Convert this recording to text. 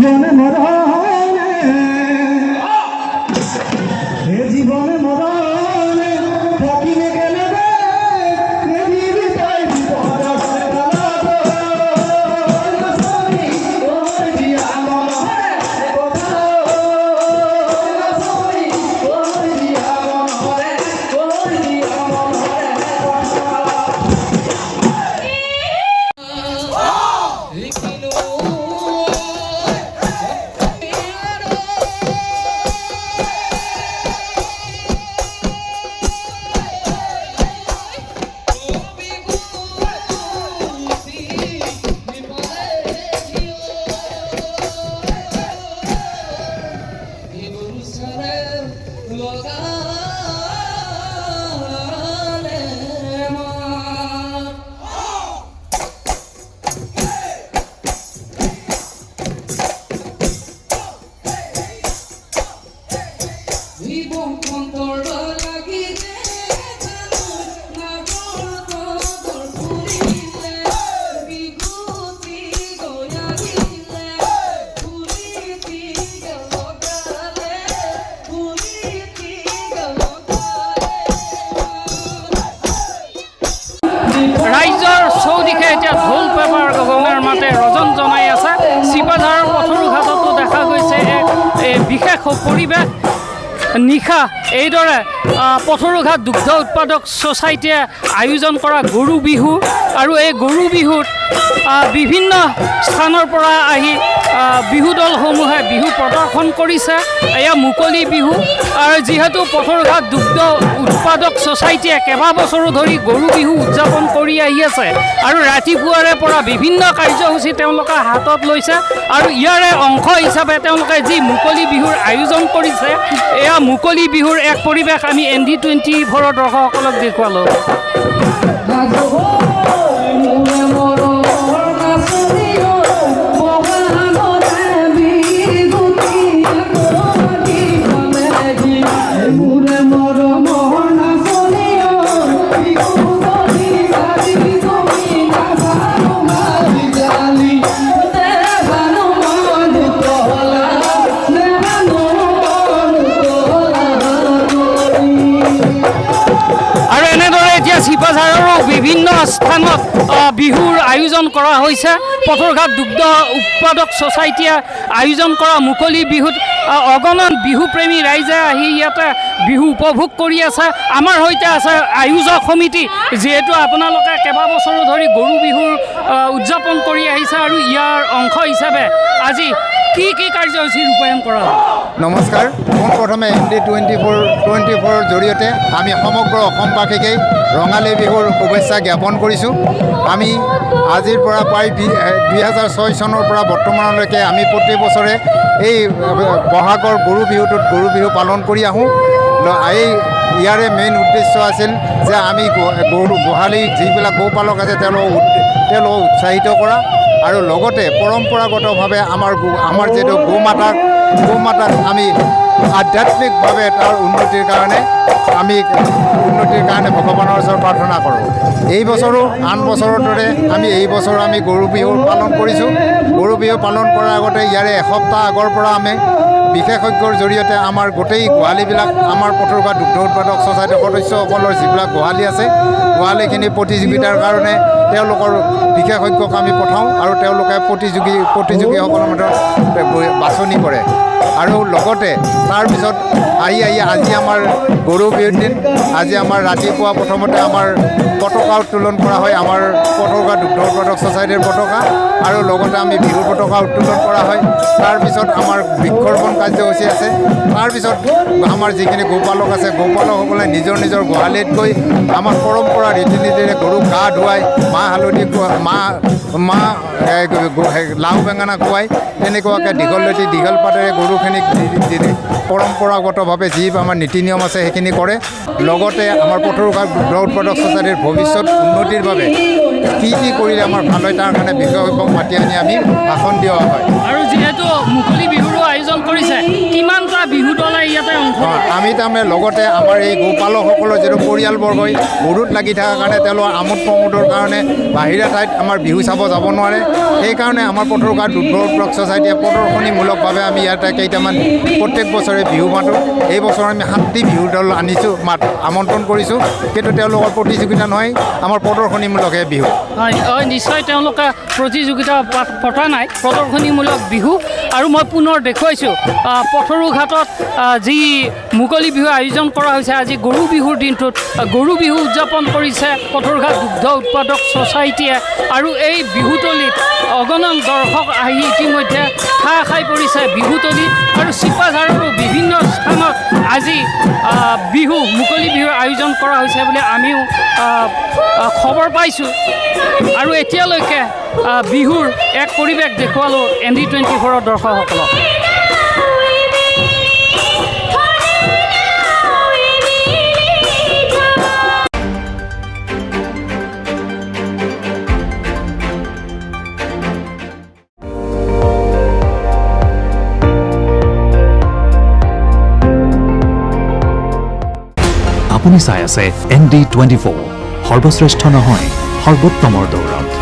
জীবনে মৰণে এ জীবনে মৰণে থাকিলে গেলে ৰাইজৰ চৌদিশে এতিয়া ঢোল পেপাৰ গগনাৰ মাতে ৰজন জনাই আছে। চিপাঝাৰৰ পথৰু ঘাটতো দেখা গৈছে এক বিশেষ পৰিৱেশ। নিশা এইদৰে পথৰুঘাট দুগ্ধ উৎপাদক ছ'চাইটিয়ে আয়োজন কৰা গৰু বিহু আৰু এই গৰু বিহুত বিভিন্ন স্থানৰ পৰা আহি বিহু দলসমূহে বিহু প্ৰদৰ্শন কৰিছে। এয়া মুকলি বিহু আৰু যিহেতু পথৰুঘাট দুগ্ধ উৎপাদক ছ'চাইটিয়ে কেইবাবছৰো ধৰি গৰু বিহু উদযাপন কৰি আহি আছে আৰু ৰাতিপুৱাৰে পৰা বিভিন্ন কাৰ্যসূচী তেওঁলোকে হাতত লৈছে আৰু ইয়াৰে অংশ হিচাপে তেওঁলোকে যি মুকলি বিহুৰ আয়োজন কৰিছে এয়া মুকলি বিহুৰ এক পৰিৱেশ আমি ND24 দৰ্শকসকলক দেখুৱালোঁ। চিপাঝাৰৰো বিভিন্ন স্থানত বিহুৰ আয়োজন কৰা হৈছে। পথৰুঘাট দুগ্ধ উৎপাদক ছ'চাইটিয়ে আয়োজন কৰা মুকলি বিহুত অগণন বিহুপ্ৰেমী ৰাইজে আহি ইয়াতে বিহু উপভোগ কৰি আছে। আমাৰ সৈতে আছে আয়োজক সমিতি, যিহেতু আপোনালোকে কেইবাবছৰো ধৰি গৰু বিহুৰ উদযাপন কৰি আহিছে আৰু ইয়াৰ অংশ হিচাপে আজি কি কি কাৰ্যসূচী ৰূপায়ণ কৰা হয়? নমস্কাৰ। পোনপ্ৰথমে ND24 জৰিয়তে আমি সমগ্ৰ অসমবাসীকেই ৰঙালী বিহুৰ শুভেচ্ছা জ্ঞাপন কৰিছোঁ। আমি আজিৰ পৰা প্ৰায় 2006 চনৰ পৰা বৰ্তমানলৈকে আমি প্ৰতি বছৰে এই বহাগৰ গৰু বিহুটোত গৰু বিহু পালন কৰি আহোঁ। ইয়াৰে মেইন উদ্দেশ্য আছিল যে আমি গোহালি যিবিলাক গৌপালক আছে তেওঁলোকক উৎসাহিত কৰা আৰু লগতে পৰম্পৰাগতভাৱে আমাৰ যিটো গৌমাতাক আমি আধ্যাত্মিকভাৱে তাৰ উন্নতিৰ কাৰণে ভগৱানৰ ওচৰত প্ৰাৰ্থনা কৰোঁ। এই বছৰো আন বছৰৰ দৰে এই বছৰ আমি গৰু বিহু পালন কৰিছোঁ। গৰু বিহু পালন কৰাৰ আগতে ইয়াৰে এসপ্তাহ আগৰ পৰা আমি বিশেষজ্ঞৰ জৰিয়তে আমাৰ গোটেই গোহালিবিলাক আমাৰ পথৰুঘাট দুগ্ধ উৎপাদক ছ'চাইটিৰ সদস্যসকলৰ যিবিলাক গোহালি আছে গোহালিখিনি প্ৰতিযোগিতাৰ কাৰণে তেওঁলোকৰ বিশেষজ্ঞক আমি পঠাওঁ আৰু তেওঁলোকে প্ৰতিযোগীসকলৰ মাজত বাছনি কৰে। আৰু লগতে তাৰপিছত আজি আমাৰ গৰু বিহুৰ দিন। আজি আমাৰ ৰাতিপুৱা প্ৰথমতে আমাৰ পতাকা উত্তোলন কৰা হয়, আমাৰ পথৰুঘাট দুগ্ধ উৎপাদক ছ'চাইটিৰ পতাকা, আৰু লগতে আমি বিহু পতাকা উত্তোলন কৰা হয়। তাৰপিছত আমাৰ বৃক্ষৰোপণ কাৰ্যসূচী আছে। তাৰপিছত আমাৰ যিখিনি গৌপালক আছে গৌপালকসকলে নিজৰ নিজৰ গোহালিত গৈ আমাৰ পৰম্পৰা ৰীতি নীতিৰে গৰুক গা ধুৱাই মাহ হালধি লাও বেঙেনা খুৱাই তেনেকুৱাকৈ দীঘল পাতেৰে গৰুখিনিক পৰম্পৰাগতভাৱে যি আমাৰ নীতি নিয়ম আছে সেইখিনি কৰে। লগতে আমাৰ পথৰুঘাট দুগ্ধ উৎপাদক ছ'চাইটিৰ ভৱিষ্যত উন্নতিৰ বাবে কি কৰিলে আমাৰ ভাল হয় তাৰ কাৰণে বিশেষজ্ঞক মাতি আনি আমি ভাষণ দিয়া হয়। আৰু যিহেতু মুকলি বিহুৰো আয়োজন কৰিছে, কিমানটা বিহু দলে ইয়াতে আমি তাৰমানে লগতে আমাৰ এই গোপালকসকলৰ যিটো পৰিয়ালবৰ্গই গৰুত লাগি থকাৰ কাৰণে তেওঁলোকৰ আমোদ প্ৰমোদৰ কাৰণে বাহিৰা ঠাইত আমাৰ বিহু চাব যাব নোৱাৰে সেইকাৰণে আমাৰ পথৰুঘাট দুৰ্গ উদ্যোগ ছ'চাইটিয়ে প্ৰদৰ্শনীমূলকভাৱে আমি ইয়াতে কেইটামান প্ৰত্যেক বছৰে বিহু মাতোঁ এই বছৰ আমি 7টি বিহু দল আনিছোঁ আমন্ত্ৰণ কৰিছোঁ কিন্তু তেওঁলোকৰ প্ৰতিযোগিতা নহয় আমাৰ প্ৰদৰ্শনীমূলকহে বিহু হয় হয় নিশ্চয় তেওঁলোকে প্ৰতিযোগিতা পতা নাই প্ৰদৰ্শনীমূলক বিহু আৰু মই পুনৰ দেখুৱাইছোঁ পথৰুঘাটত যি মুকলি বিহু আয়োজন কৰা হৈছে আজি গৰু বিহুৰ দিনটোত গৰু বিহু উদযাপন কৰিছে পথৰুঘাট দুগ্ধ উৎপাদক ছ'চাইটিয়ে আৰু এই বিহুতলীত অগণন দৰ্শক আহি ইতিমধ্যে ঠাহ খাই পৰিছে বিহুতলীত আৰু চিপাঝাৰৰো বিভিন্ন স্থানত আজি বিহু মুকলি বিহুৰ আয়োজন কৰা হৈছে বুলি আমিও খবৰ পাইছোঁ আৰু এতিয়ালৈকে বিহুৰ এক পৰিৱেশ দেখুৱালোঁ ND24ৰ দৰ্শকসকলক আপুনি চাই আছে ND24 সৰ্বশ্ৰেষ্ঠ নহয় সৰ্বোত্তমৰ দৌৰত